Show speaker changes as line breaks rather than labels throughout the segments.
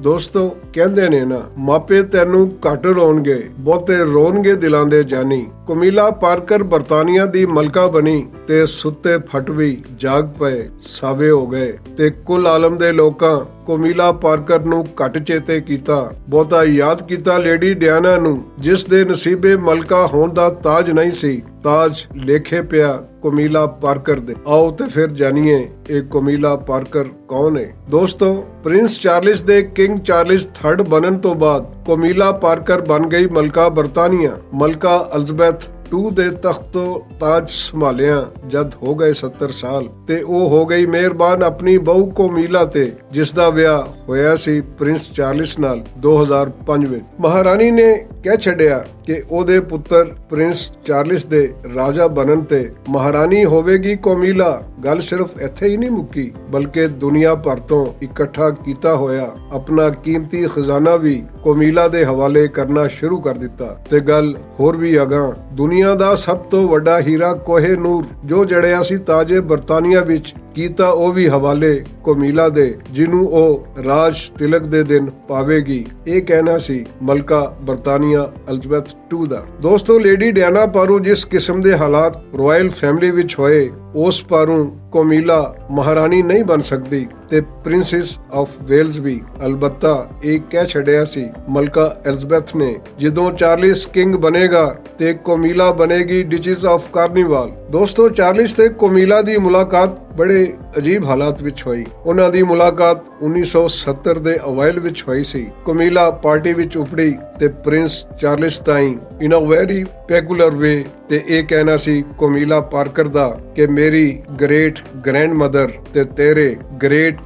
ਦੋਸਤੋ ਕਹਿੰਦੇ ਨੇ ਨਾ, ਮਾਪੇ ਤੈਨੂੰ ਘੱਟ ਰੋਣਗੇ, ਬਹੁਤੇ ਰੋਣਗੇ ਦਿਲਾਂ ਦੇ ਜਾਨੀ। ਕਮੀਲਾ ਪਾਰਕਰ ਬਰਤਾਨੀਆ ਦੀ ਮਲਕਾ ਬਣੀ ਤੇ ਸੁੱਤੇ ਫਟ ਵੀ ਜਾਗ ਪਏ, ਸਾਵੇ ਹੋ ਗਏ ਤੇ ਕੁੱਲ ਆਲਮ ਦੇ ਲੋਕਾਂ ਕਮੀਲਾ ਪਾਰਕਰ ਨੂੰ ਘੱਟ ਚੇਤੇ ਕੀਤਾ, ਬਹੁਤਾ ਯਾਦ ਕੀਤਾ ਲੇਡੀ ਡਿਆਨਾ ਨੂੰ, ਜਿਸ ਦੇ ਨਸੀਬੇ ਮਲਕਾ ਹੋਣ ਦਾ ਤਾਜ ਨਹੀਂ ਸੀ, ਤਾਜ ਲੇਖੇ ਪਿਆ ਕਮੀਲਾ ਪਾਰਕਰ ਦੇ। ਆਓ ਤੇ ਫਿਰ ਜਾਣੀਏ ਇਹ ਕਮੀਲਾ ਪਾਰਕਰ ਕੌਣ ਹੈ। ਦੋਸਤੋ, ਪ੍ਰਿੰਸ ਚਾਰਲਿਸ ਦੇ ਕਿੰਗ ਚਾਰਲਿਸ III ਬਣਨ ਤੋਂ ਬਾਅਦ ਕਮੀਲਾ ਪਾਰਕਰ ਬਣ ਗਈ ਮਲਕਾ ਬਰਤਾਨੀਆ। ਮਲਕਾ ਐਲਿਜ਼abeth II ਦੇ ਤਖਤ ਤੋਂ ਤਾਜ ਸੰਭਾਲਿਆ ਜਦ ਹੋ ਗਏ 70 ਸਾਲ ਤੇ ਉਹ ਹੋ ਗਈ ਮਿਹਰਬਾਨ ਆਪਣੀ ਬਹੂ ਕਮੀਲਾ ਤੇ, ਜਿਸ ਦਾ ਵਿਆਹ ਹੋਇਆ ਸੀ ਪ੍ਰਿੰਸ ਚਾਰਲਿਸ ਨਾਲ 2005 ਵਿੱਚ। ਮਹਾਰਾਣੀ ਨੇ ਕਹਿ ਛੱਡਿਆ ਕਿ ਉਹਦੇ ਪੁੱਤਰ ਪ੍ਰਿੰਸ ਚਾਰਲਿਸ ਦੇ ਰਾਜਾ ਬਣਨ ਤੇ ਮਹਾਰਾਣੀ ਹੋਵੇਗੀ ਕਮੀਲਾ। ਗੱਲ ਸਿਰਫ ਇੱਥੇ ਹੀ ਨਹੀਂ ਮੁੱਕੀ, ਬਲਕਿ ਦੁਨੀਆ ਭਰ ਤੋਂ ਇਕੱਠਾ ਕੀਤਾ ਹੋਇਆ ਆਪਣਾ ਕੀਮਤੀ ਖਜ਼ਾਨਾ ਵੀ ਕਮੀਲਾ ਦੇ ਹਵਾਲੇ ਕਰਨਾ ਸ਼ੁਰੂ ਕਰ ਦਿੱਤਾ। ਤੇ ਗੱਲ ਹੋਰ ਵੀ ਅਗਾਂਹ, ਦੁਨੀਆ ਦਾ ਸਭ ਤੋਂ ਵੱਡਾ ਹੀਰਾ ਕੋਹੇ ਨੂਰ ਜੋ ਜੜਿਆ ਸੀ ਤਾਜੇ ਬਰਤਾਨੀਆ ਵਿੱਚ, ਕੀਤਾ ਉਹ ਵੀ ਹਵਾਲੇ ਕਮੀਲਾ ਦੇ, ਜਿਹਨੂੰ ਉਹ ਰਾਜ ਤਿਲਕ ਦੇ ਦਿਨ ਪਾਵੇਗੀ। ਇਹ ਕਹਿਣਾ ਸੀ ਮਲਕਾ ਬਰਤਾਨੀਆ ਐਲਿਜ਼abeth II ਦਾ। ਦੋਸਤੋ, ਲੇਡੀ ਡਿਆਨਾ ਪਾਰੂ ਜਿਸ ਕਿਸਮ ਦੇ ਹਾਲਾਤ ਰਾਇਲ ਫੈਮਿਲੀ ਵਿੱਚ ਹੋਏ, ਉਸ ਪਾਰੂ ਕਮੀਲਾ ਮਹਾਰਾਣੀ ਨਹੀਂ ਬਣ ਸਕਦੀ ਤੇ ਪ੍ਰਿੰਸੈਸ ਆਫ ਵੇਲਜ਼ ਵੀ। ਅਲਬੱਤਾ ਇਹ ਕਹਿ ਛੱਡਿਆ ਸੀ ਮਲਕਾ ਐਲਿਜ਼abeth ਨੇ, ਜਦੋਂ ਚਾਰਲਿਸ ਕਿੰਗ ਬਣੇਗਾ ਤੇ ਕਮੀਲਾ ਬਣੇਗੀ ਡਿਚਿਸ ਆਫ ਕਾਰਨੀਵਾਲ। ਦੋਸਤੋ, ਚਾਰਲਿਸ ਤੇ ਕਮੀਲਾ ਦੀ ਮੁਲਾਕਾਤ ਬੜੇ ਅਜੀਬ ਹਾਲਾਤ ਵਿੱਚ ਹੋਈ। ਉਹਨਾਂ ਦੀ ਮੁਲਾਕਾਤ 1970 ਦੇ ਅਵਾਇਲ ਵਿੱਚ ਹੋਈ ਸੀ। ਕਮੀਲਾ ਪਾਰਟੀ ਵਿੱਚ ਉਪੜੀ ਤੇ ਪ੍ਰਿੰਸ ਚਾਰਲਿਸ ਤਾਈਂ ਇਨ ਅ ਵੈਰੀ ਪੈਕੂਲਰ ਵੇ ਤੇ ਇਹ ਕਹਿਣਾ ਸੀ ਕਮੀਲਾ ਪਾਰਕਰ ਦਾ ਕਿ ਮੇਰੀ ਗ੍ਰੇਟ ਗ੍ਰੈਂਡਮਦਰ ਤੇ ਤੇਰੇ ਗ੍ਰੇਟ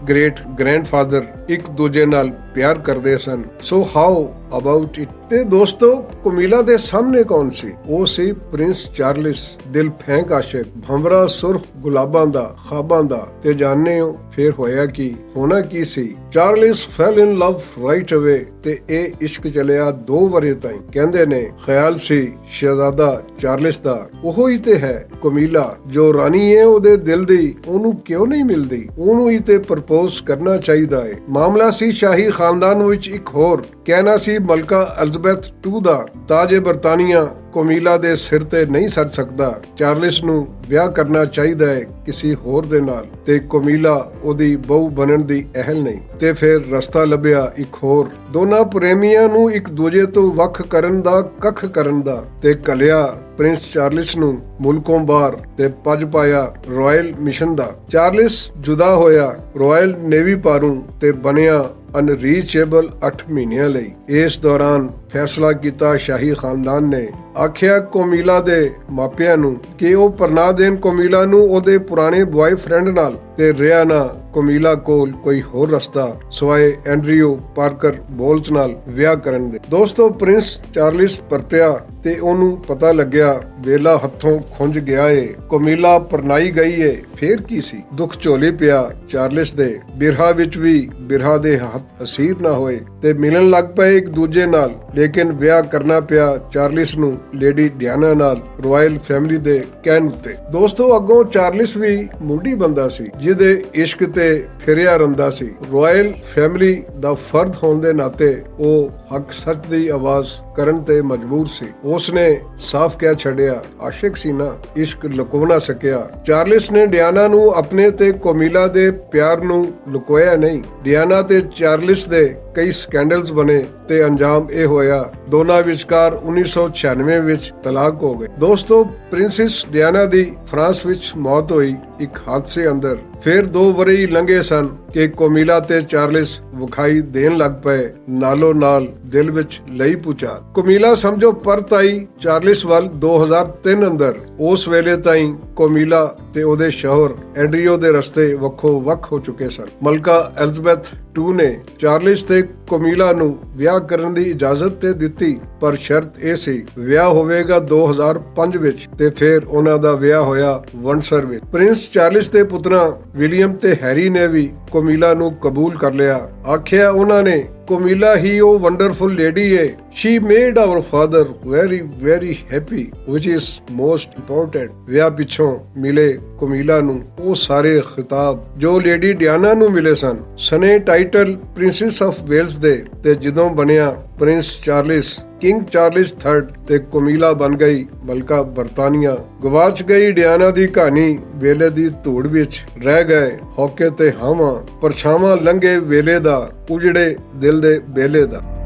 ਗ੍ਰੈਂਡਫਾਦਰ ਇੱਕ ਦੂਜੇ ਨਾਲ ਪਿਆਰ ਕਰਦੇ ਸਨ। So how about it. ਤੇ ਦੋਸਤੋ, ਕਮੀਲਾ ਦੇ ਸਾਹਮਣੇ ਕੌਣ ਸੀ? ਉਹ ਸੀ ਪ੍ਰਿੰਸ ਚਾਰਲਿਸ, ਦਿਲ ਫੈਂਕ ਆਸ਼ਿਕ, ਭੰਵਰਾ ਸੁਰਖ ਗੁਲਾਬਾਂ ਦਾ, ਖਾਬਾਂ ਦਾ। ਤੇ ਜਾਣਦੇ ਹੋ ਫਿਰ ਹੋਇਆ ਕੀ, ਹੋਣਾ ਕੀ ਸੀ? ਚਾਰਲਿਸ ਫੈਲ ਇਨ ਲਵ ਰਾਈਟ ਅਵੇ ਤੇ ਇਹ ਇਸ਼ਕ ਚੱਲਿਆ 2 ਵਰੇ ਤਾਈਂ। ਕਹਿੰਦੇ ਨੇ ਖਿਆਲ ਸੀ ਸ਼ਹਿਜ਼ਾਦਾ ਚਾਰਲਿਸ ਦਾ ਉਹੋ ਹੀ ਤੇ ਹੈ ਕਮੀਲਾ, ਜੋ ਰਾਣੀ ਹੈ ਉਹਦੇ ਦਿਲ ਦੀ, ਉਹਨੂੰ ਕਿਉਂ ਨਹੀਂ ਮਿਲਦੀ? ਉਹਨੂੰ ਹੀ ਤੇ ਪ੍ਰਪੋਜ਼ ਕਰਨਾ ਚਾਹੀਦਾ ਹੈ। ਮਾਮਲਾ ਸੀ ਸ਼ਾਹੀ ਖਾਨਦਾਨ ਵਿੱਚ ਇੱਕ ਹੋਰ। ਕਹਿਣਾ ਸੀ ਮਲਕਾ ਐਲਿਜ਼abeth II ਦਾ ਤਾਜੇ ਬਰਤਾਨੀਆ ਕਮੀਲਾ ਦੇ ਸਿਰ ਤੇ ਨਹੀਂ ਸੜ ਸਕਦਾ, ਚਾਰਲਿਸ ਨੂੰ ਵਿਆਹ ਕਰਨਾ ਚਾਹੀਦਾ ਹੈ ਕਿਸੇ ਹੋਰ ਦੇ ਨਾਲ ਤੇ ਕਮੀਲਾ ਉਹਦੀ ਬਹੂ ਬਣਨ ਦੀ ਅਹਿਲ ਨਹੀਂ। ਤੇ ਫਿਰ ਰਸਤਾ ਲੱਭਿਆ ਇੱਕ ਹੋਰ, ਦੋਨਾਂ ਪ੍ਰੇਮੀਆਂ ਨੂੰ ਇੱਕ ਦੂਜੇ ਤੋਂ ਵੱਖ ਕਰਨ ਦਾ, ਕੱਖ ਕਰਨ ਦਾ, ਤੇ ਕਲਿਆ ਪ੍ਰਿੰਸ ਚਾਰਲਿਸ ਨੂੰ ਮੁਲਕੋਂ ਬਾਹਰ ਤੇ ਭੱਜ ਪਾਇਆ ਰਾਇਲ ਮਿਸ਼ਨ ਦਾ। ਚਾਰਲਿਸ ਜੁਦਾ ਹੋਇਆ ਰਾਇਲ ਨੇਵੀ ਪਾਰੋਂ ਤੇ ਬਣਿਆ ਅਨਰੀਚੇਬਲ 8 ਮਹੀਨਿਆਂ ਲਈ। ਇਸ ਦੌਰਾਨ ਫੈਸਲਾ ਕੀਤਾ ਸ਼ਾਹੀ ਖਾਨਦਾਨ ਨੇ, ਆਖਿਆ ਕਮੀਲਾ ਦੇ ਮਾਪਿਆਂ ਨੂੰ ਕਿ ਉਹ ਪਰਨਾਹ ਦੇਣ ਕਮੀਲਾ ਨੂੰ ਉਹਦੇ ਪੁਰਾਣੇ ਬॉयਫ੍ਰੈਂਡ ਨਾਲ ਤੇ ਰਿਹਾ ਨਾ ਕਮੀਲਾ ਕੋਲ ਕੋਈ ਹੋਰ ਰਸਤਾ ਸਵਾਏ ਐਂਡਰਿਊ ਪਾਰਕਰ ਬੋਲਜ਼ ਨਾਲ ਵਿਆਹ ਕਰਨ ਦੇ। ਦੋਸਤੋ, ਪ੍ਰਿੰਸ ਚਾਰਲਿਸ ਪਰਤਿਆ ਤੇ ਉਹਨੂੰ ਪਤਾ ਲੱਗਿਆ ਵੇਲਾ ਹੱਥੋਂ ਖੁੰਝ ਗਿਆ ਏ, ਕਮੀਲਾ ਪਰਨਾਈ ਗਈ ਏ। ਫੇਰ ਕੀ ਸੀ? ਦੁੱਖ ਝੋਲੇ ਪਿਆ ਚਾਰਲਿਸ ਦੇ। ਬਿਰਹਾ ਵਿੱਚ ਵੀ ਬਿਰਹਾ ਦੇ ਹੱਥ ਅਸੀਰ ਨਾ ਹੋਏ ਤੇ ਮਿਲਣ ਲੱਗ ਪਏ ਇੱਕ ਦੂਜੇ ਨਾਲ, ਲੇਕਿਨ ਵਿਆਹ ਕਰਨਾ ਪਿਆ ਚਾਰਲਿਸ ਨੂੰ ਲੇਡੀ ਡਿਆਨਾ ਨਾਲ ਰਾਇਲ ਫੈਮਿਲੀ ਦੇ ਕਹਿਣ ਉੱਤੇ। ਦੋਸਤੋ, ਅੱਗੋਂ ਚਾਰਲਿਸ ਵੀ ਮੂਡੀ ਬੰਦਾ ਸੀ, ਜਿਹਦੇ ਇਸ਼ਕ ਤੇ ਫਿਰਿਆ ਰਹਿੰਦਾ ਸੀ। ਰਾਇਲ ਫੈਮਿਲੀ ਦਾ ਫਰਦ ਹੋਣ ਦੇ ਨਾਤੇ ਉਹ ਹੱਕ ਸੱਚ ਦੀ ਆਵਾਜ਼ ਕਰਨ ਤੇ ਮਜਬੂਰ ਸੀ। ਉਸਨੇ ਸਾਫ਼ ਕਹਿ ਛੱਡਿਆ, ਆਸ਼ਿਕ ਸੀ ਨਾ, ਇਸ਼ਕ ਲੁਕੋ ਨਾ ਸਕਿਆ। ਚਾਰਲਿਸ ਨੇ ਡਿਆਨਾ ਨੂੰ ਆਪਣੇ ਤੇ ਕਮੀਲਾ ਦੇ ਪਿਆਰ ਨੂੰ ਲੁਕੋਇਆ ਨਹੀਂ। ਡਿਆਨਾ ਤੇ ਚਾਰਲਿਸ ਦੇ ਕਈ ਸਕੈਂਡਲਸ ਬਣੇ ਤੇ ਅੰਜਾਮ ਇਹ ਹੋਇਆ ਦੋਨਾਂ ਵਿਚਕਾਰ 1996 ਵਿੱਚ ਤਲਾਕ ਹੋ ਗਏ। ਦੋਸਤੋ, ਪ੍ਰਿੰਸੈਸ ਡਿਆਨਾ ਦੀ ਫਰਾਂਸ ਵਿੱਚ ਮੌਤ ਹੋਈ ਇੱਕ ਹਾਦਸੇ ਅੰਦਰ। ਫਿਰ 2 ਵਰੇ ਲੰਘੇ ਸਨ ਕਿ ਕਮੀਲਾ ਤੇ ਚਾਰਲਿਸ ਵਿਖਾਈ ਦੇਣ ਲੱਗ ਪਏ, ਨਾਲੋਂ ਨਾਲ ਦਿਲ ਵਿੱਚ ਲਈ ਪੁਚਾ। ਕਮੀਲਾ ਸਮਝੋ ਪਰਤ ਆਈ ਚਾਰਲਿਸ ਵੱਲ 2003 ਅੰਦਰ। ਉਸ ਵੇਲੇ ਤਾਈਂ ਕਮੀਲਾ ਤੇ ਉਹਦੇ ਸ਼ੌਹਰ ਐਂਡਰਿਊ ਦੇ ਰਸਤੇ ਵੱਖੋ ਵੱਖ ਹੋ ਚੁੱਕੇ ਸਨ। ਮਲਕਾ ਐਲਿਜ਼abeth II ਨੇ ਚਾਰਲਿਸ ਤੇ ਕਮੀਲਾ ਨੂੰ ਵਿਆਹ ਕਰਨ ਦੀ ਇਜਾਜ਼ਤ ਤੇ ਦਿੱਤੀ, ਪਰ ਸ਼ਰਤ ਇਹ ਸੀ ਵਿਆਹ ਹੋਵੇਗਾ 2005 ਵਿੱਚ ਤੇ ਫਿਰ ਉਹਨਾਂ ਦਾ ਵਿਆਹ ਹੋਇਆ ਵੰਡਸਰ ਵਿੱਚ। ਪ੍ਰਿੰਸ ਚਾਰਲਿਸ ਦੇ ਪੁੱਤਰਾਂ ਵਿਲੀਅਮ ਤੇ ਹੈਰੀ ਨੇ ਵੀ ਕਮੀਲਾ ਨੂੰ ਕਬੂਲ ਕਰ ਲਿਆ। ਆਖਿਆ ਉਹਨਾਂ ਨੇ ਕੁਮੀਲਾ ਹੀ ਉਹ ਵੰਡਰਫੁਲ ਲੇਡੀ ਹੈ। She made our father very very happy, which is most important। ਵਿਆਹ ਪਿੱਛੋਂ ਮਿਲੇ ਕੁਮੀਲਾ ਨੂੰ ਉਹ ਸਾਰੇ ਖਿਤਾਬ ਜੋ ਲੇਡੀ ਡਿਆਨਾ ਨੂੰ ਮਿਲੇ ਸਨ। ਸਨੇ ਟਾਈਟਲ ਪ੍ਰਿੰਸੈਸ ਆਫ ਵੇਲਸ ਦੇ ਤੇ ਜਦੋਂ ਬਣਿਆ Prince Charles, king Charles III ਤੇ ਕੁਮੀਲਾ ਬਣ ਗਈ ਮਲਕਾ ਬਰਤਾਨੀਆ। ਗਵਾਚ ਗਈ ਡਿਆਨਾ ਦੀ ਕਹਾਣੀ ਵੇਲੇ ਦੀ ਧੂੜ ਵਿੱਚ ਰਹਿ ਗਏ ਹੋਕੇ ਤੇ ਹਾਵਾਂ, ਪਰਛਾਵਾਂ ਲੰਘੇ ਵੇਲੇ ਦਾ, ਉਜੜੇ ਦਿਲ ਦੇ ਬੇਲੇ ਦਾ।